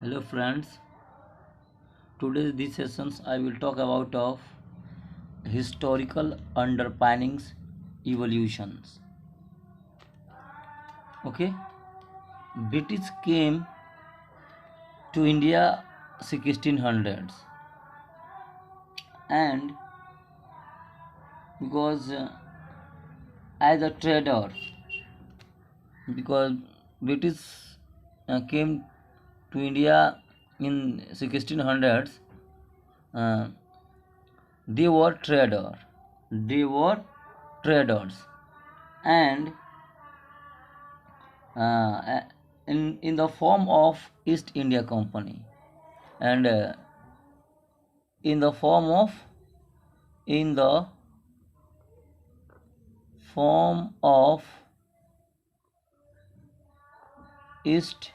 Hello friends, today this sessions I will talk about of historical underpinnings evolutions. Okay, British came to India 1600s and because as a trader because British came to India in 1600s. uh, they were traders and uh, in the form of East India Company and in the form of in the form of East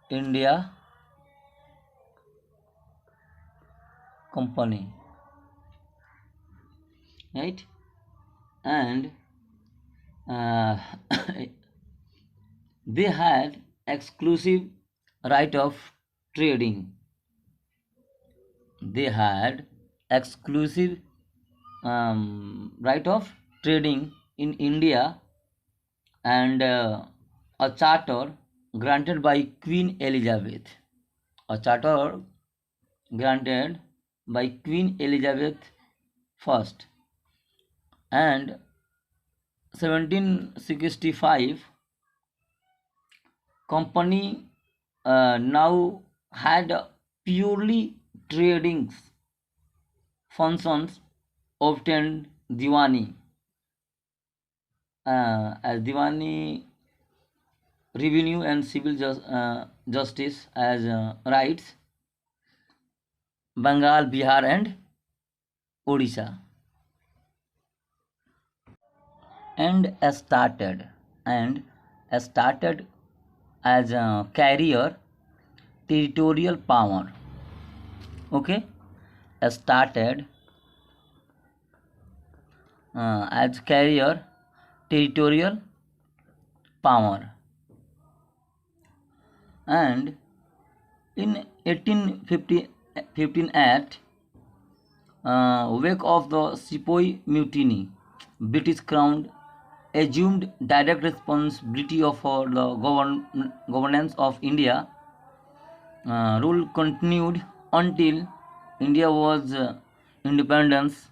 India Company, right? And uh, they had exclusive right of trading. They had exclusive right of trading in India and a charter granted by Queen Elizabeth. A charter granted by Queen Elizabeth I and 1765 company now had purely trading functions obtained Diwani as Diwani revenue and civil justice as rights Bengal, Bihar and Odisha and and started as a carrier territorial power. Okay, started as carrier territorial power and in 1815 Act, wake of the Sepoy Mutiny, British Crown assumed direct responsibility for the governance of India. Rule continued until India was independence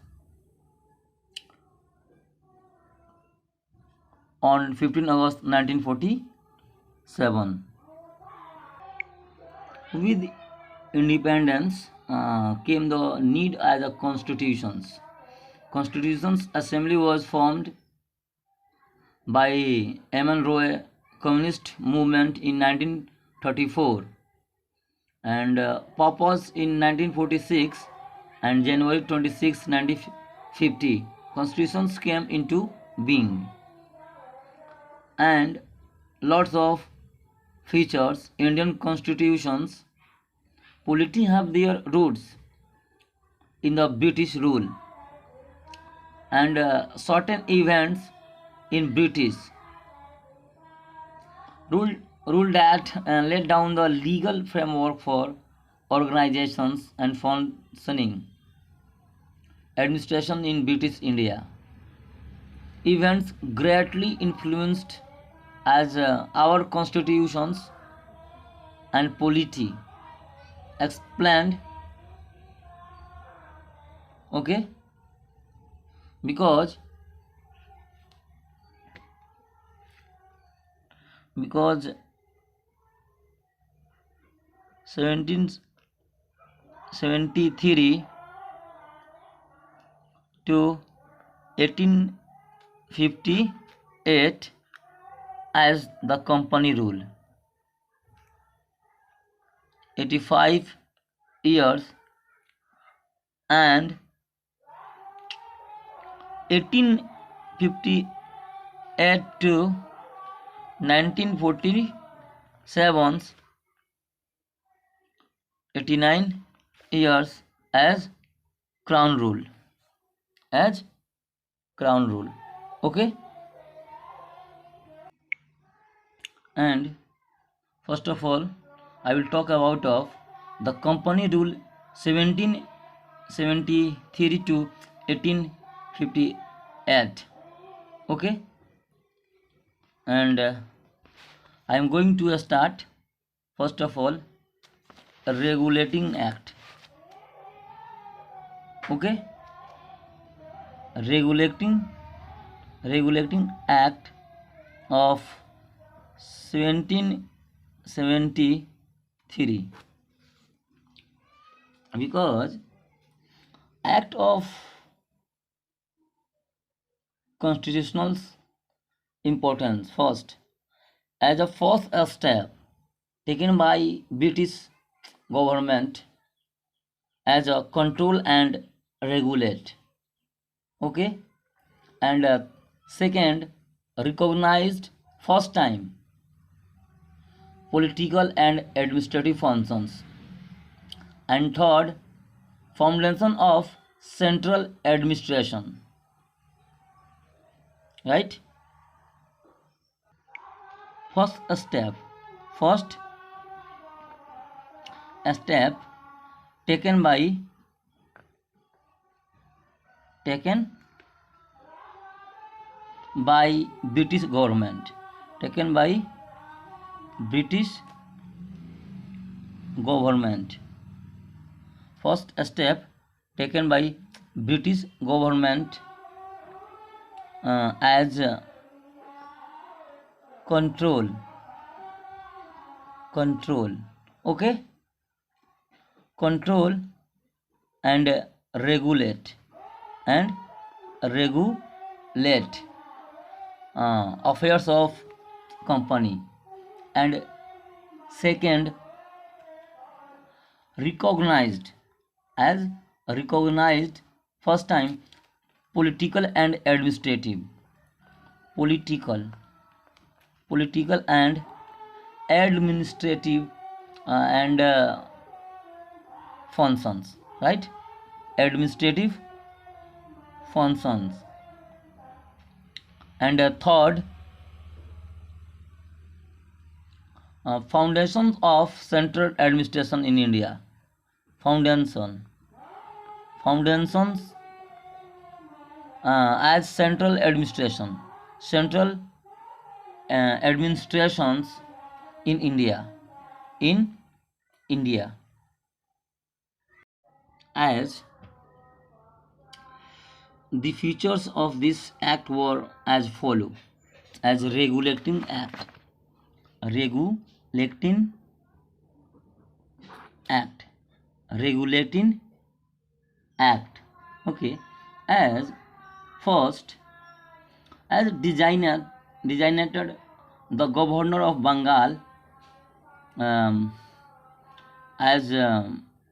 on 15 August 1947. With independence came the need as a constitutions. Constitutions Assembly was formed by M.N. Roy Communist Movement in 1934 and purpose in 1946 and January 26, 1950 constitutions came into being and lots of features Indian constitutions polity have their roots in the British rule and certain events in British rule rule that laid down the legal framework for organizations and functioning administration in British India. Events greatly influenced as our constitutions and polity explained. Okay, because because 1773 to 1858 as the company rule, 85 years and 1858 to 1947 89 years as crown rule as crown rule. Okay, and First of all, I will talk about of the Company Rule 1773 to 1858. Okay, and I am going to start. First of all, Regulating Act. Okay, Regulating Act of 1773, because act of constitutional importance. First, as a first step taken by British government as a control and regulate. Okay, and second, recognized first time political and administrative functions, and third, formulation of central administration. Right. First step taken by British government. First step taken by British government as control. Okay, control and regulate affairs of company, and second, recognized first time political and administrative and functions, right? Administrative functions. And third, foundations of central administration in India. Foundations as central administrations in India. As the features of this act were as follow: as regulating act. Okay, as first, as designated the governor of Bengal, as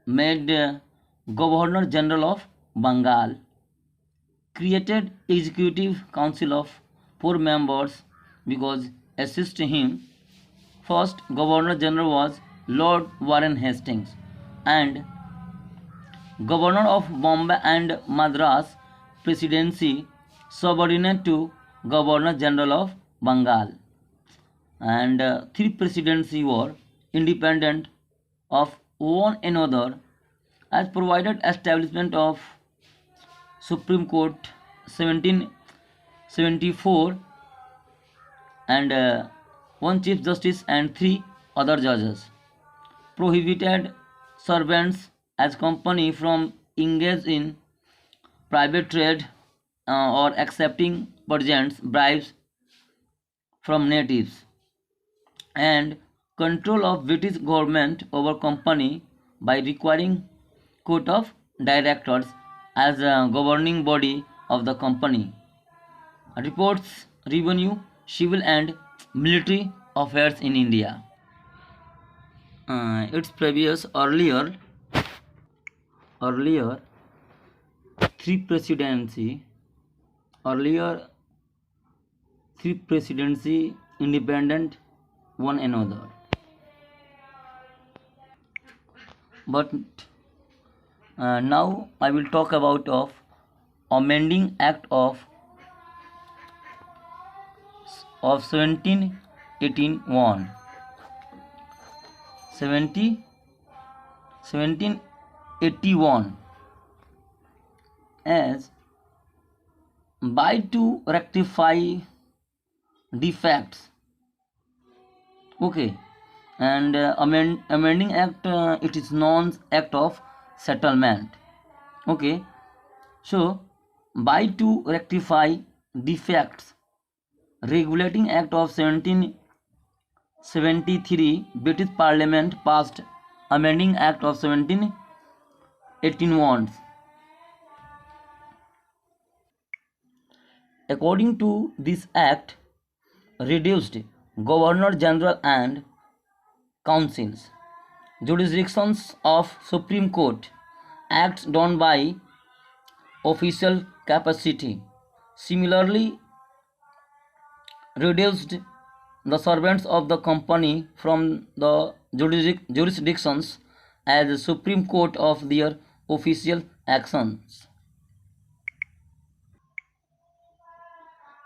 made Governor General of Bengal, created executive council of 4 members because assist him. First Governor General was Lord Warren Hastings, and Governor of Bombay and Madras Presidency subordinate to Governor General of Bengal, and 3 presidency were independent of one another, as provided establishment of Supreme Court 1774, and 1 Chief Justice and 3 other judges. Prohibited servants as company from engage in private trade or accepting presents, bribes from natives, and control of British government over company by requiring court of directors as a governing body of the company. Reports revenue, civil and military affairs in India. Its previous earlier three presidency independent one another, but now I will talk about of amending act of 1781. 1781 as by to rectify defects. Okay, and amending act, it is known act of settlement. Okay, so by to rectify defects, regulating act of 1773, British Parliament passed amending act of 1781. According to this act, reduced Governor General and councils, jurisdictions of Supreme Court, acts done by official capacity. Similarly, reduced the servants of the company from the jurisdictions as the Supreme Court of their official actions,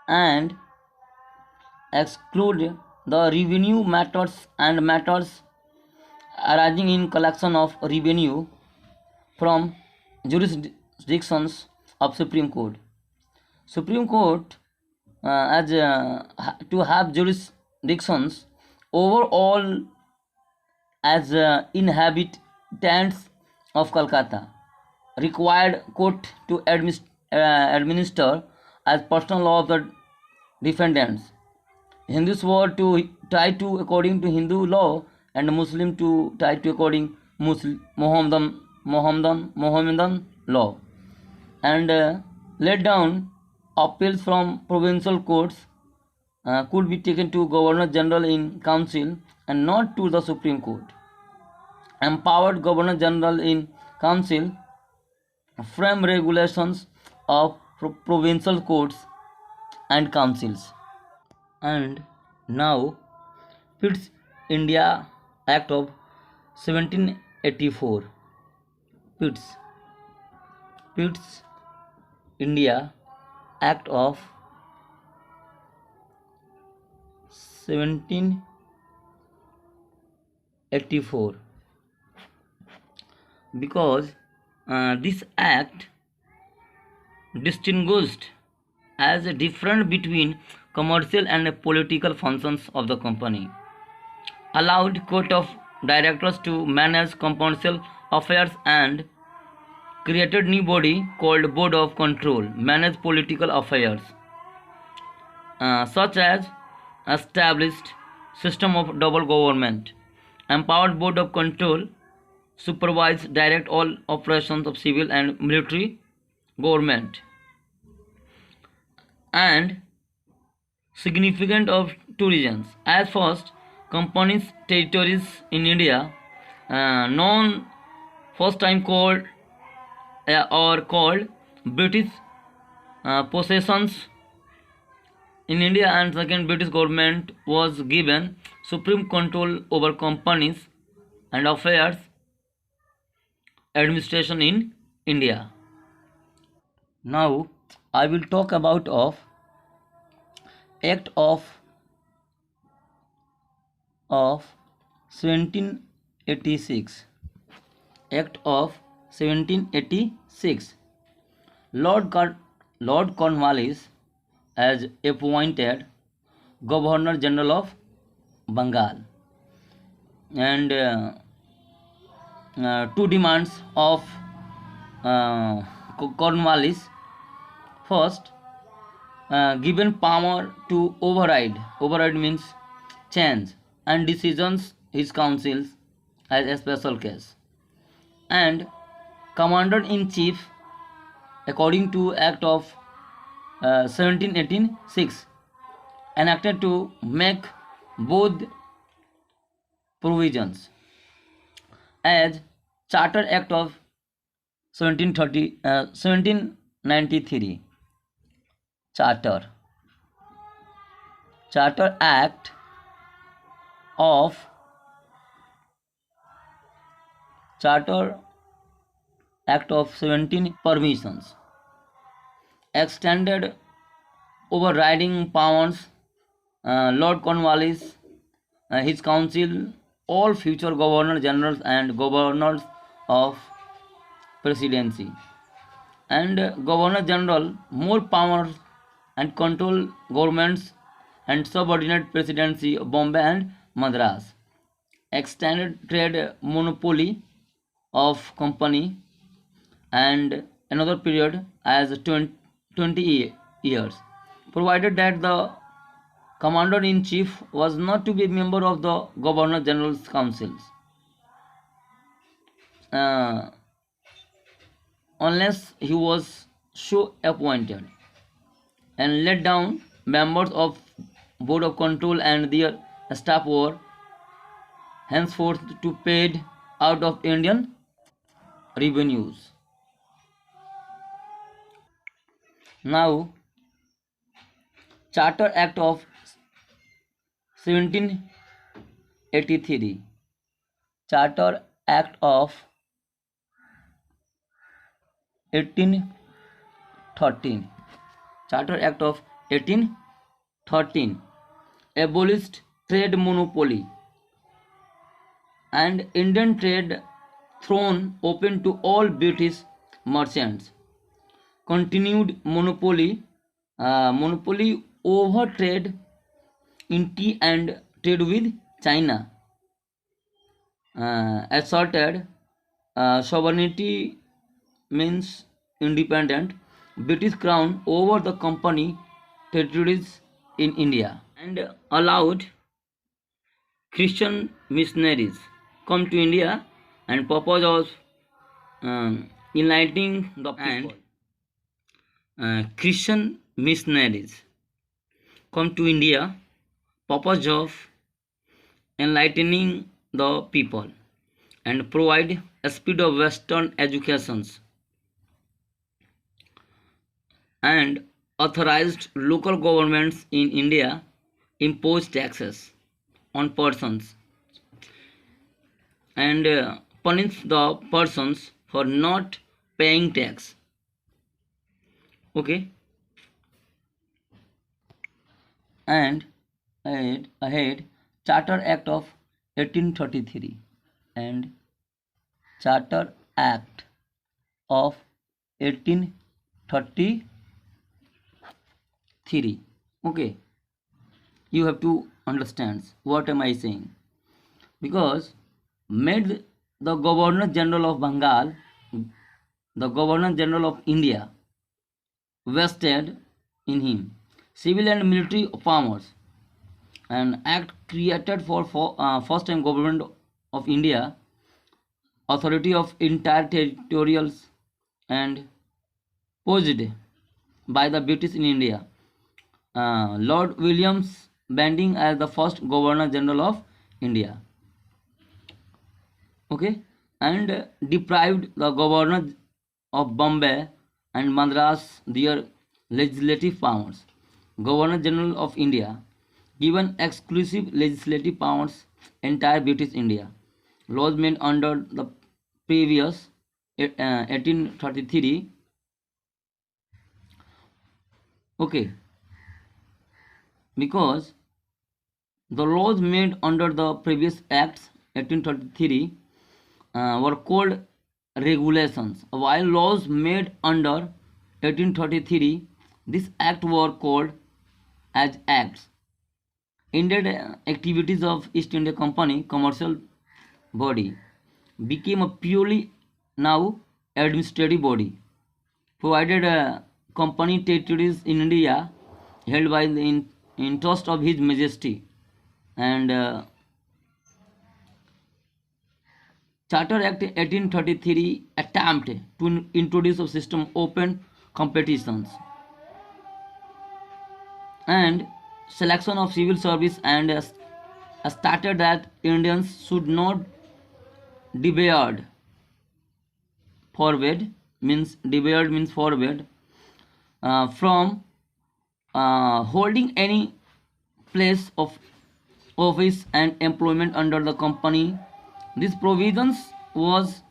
and exclude the revenue matters and matters arising in collection of revenue from jurisdictions of Supreme Court. Supreme Court as to have jurisdictions over all as inhabitants of Calcutta, required court to administer as personal law of the defendants. Hindus were to try to according to Hindu law, and Muslim to try to according Mohammedan law, and laid down appeals from provincial courts could be taken to Governor General in Council and not to the Supreme Court. Empowered Governor General in Council frame regulations of provincial courts and councils. And now Pitt's India Act of 1784. Pitt's India Act of 1784, because this act distinguished as a difference between commercial and political functions of the company, allowed court of directors to manage commercial affairs, and created new body called Board of Control, manage political affairs, such as established system of double government, empowered Board of Control supervise direct all operations of civil and military government, and significant of two regions. As first, companies territories in India, known first time called or called British possessions in India, and second, British government was given supreme control over companies and affairs administration in India. Now I will talk about of Act of 1786. Act of 1786. Lord Cornwallis as appointed Governor General of Bengal, and two demands of Cornwallis. First, given power to override means change and decisions his councils as a special case, and commander-in-chief according to Act of 1786 enacted to make both provisions as Charter Act of 1793. Charter Act of 17 permissions extended overriding powers. Lord Cornwallis, his council all future governor generals and governors of presidency. And governor general more powers and control governments and subordinate presidency of Bombay and Madras. Extended trade monopoly of company and another period as 20 years, provided that the commander-in-chief was not to be a member of the governor general's councils uh, unless he was so appointed, and let down members of board of control and their staff were henceforth to paid out of Indian revenues. Now, Charter Act of 1783, Charter Act of 1813, Charter Act of 1813 abolished trade monopoly and Indian trade thrown open to all British merchants. Continued monopoly over trade in tea and trade with China. Asserted sovereignty means independent British crown over the company territories in India, and allowed Christian missionaries come to India and purpose of enlightening the people. And Christian missionaries come to India purpose of enlightening the people and provide a speed of Western educations, and authorized local governments in India impose taxes on persons and punish the persons for not paying tax. Okay, and ahead Charter Act of 1833 and Charter Act of 1833. Okay, you have to understand what am I saying, because made the Governor General of Bengal the Governor General of India, vested in him civil and military powers. An act created for first time government of India authority of entire territorials and posed by the British in India. Lord Williams Banding as the first Governor General of India. Okay, and deprived the Governor of Bombay and Madras their legislative powers. Governor General of India given exclusive legislative powers entire British India. Laws made under the previous 1833. Okay, because the laws made under the previous acts 1833 were called regulations, while laws made under 1833 this act were called as acts. Ended activities of East India Company commercial body became a purely now administrative body, provided company territories in India held by the interest of His Majesty, and Charter Act 1833 attempt to introduce a system of open competitions and selection of civil service, and stated that Indians should not debarred debarred means forbid from holding any place of office and employment under the company. This provisions was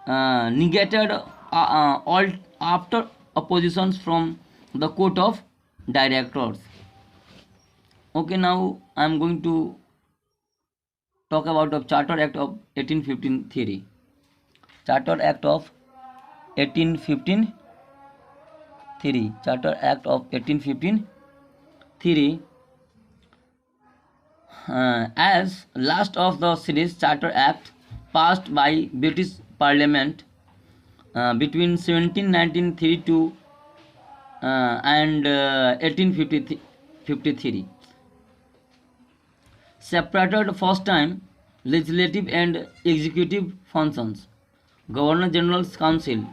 negated all after oppositions from the court of directors. Okay, now I am going to talk about the Charter Act of 1815 theory. Charter Act of 1815 theory. Charter Act of 1815 theory. As last of the series Charter Act passed by British Parliament between 1793 and 1853, separated first time legislative and executive functions. Governor General's Council.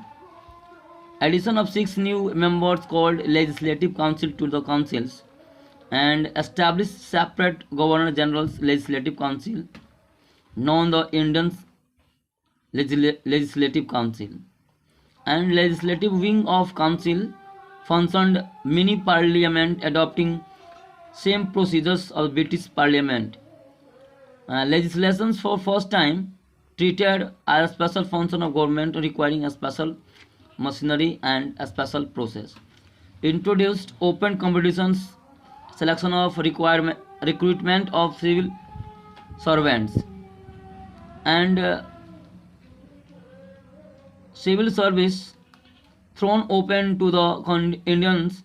Addition of 6 new members called Legislative Council to the councils and established separate Governor General's Legislative Council known the Indian Legislative Council and legislative wing of council functioned mini parliament adopting same procedures of British Parliament. Legislations for first time treated as a special function of government requiring a special machinery and a special process. Introduced open competitions, selection of recruitment of civil servants and civil service thrown open to the Indians.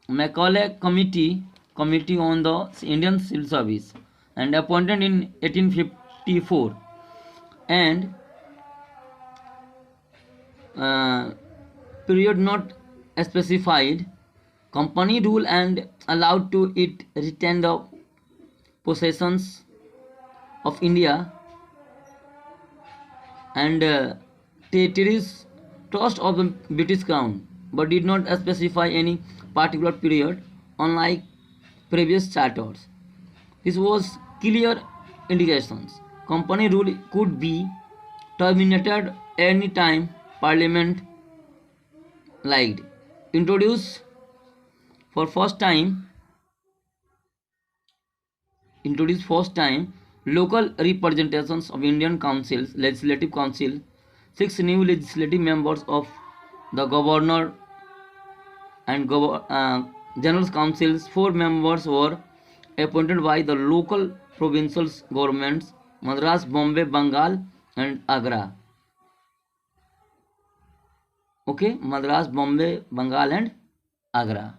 Macaulay Committee on the Indian Civil Service and appointed in 1854 and period not specified. Company rule and allowed to it retain the possessions of India and territories trust of the British Crown, but did not specify any particular period, unlike previous charters. This was clear indications. Company rule could be terminated any time Parliament liked. Introduced first time local representations of Indian councils, legislative council, 6 new legislative members of the governor and general councils, 4 members were appointed by the local provincial governments Madras, Bombay, Bengal and Agra. Okay, Madras, Bombay, Bengal and Agra.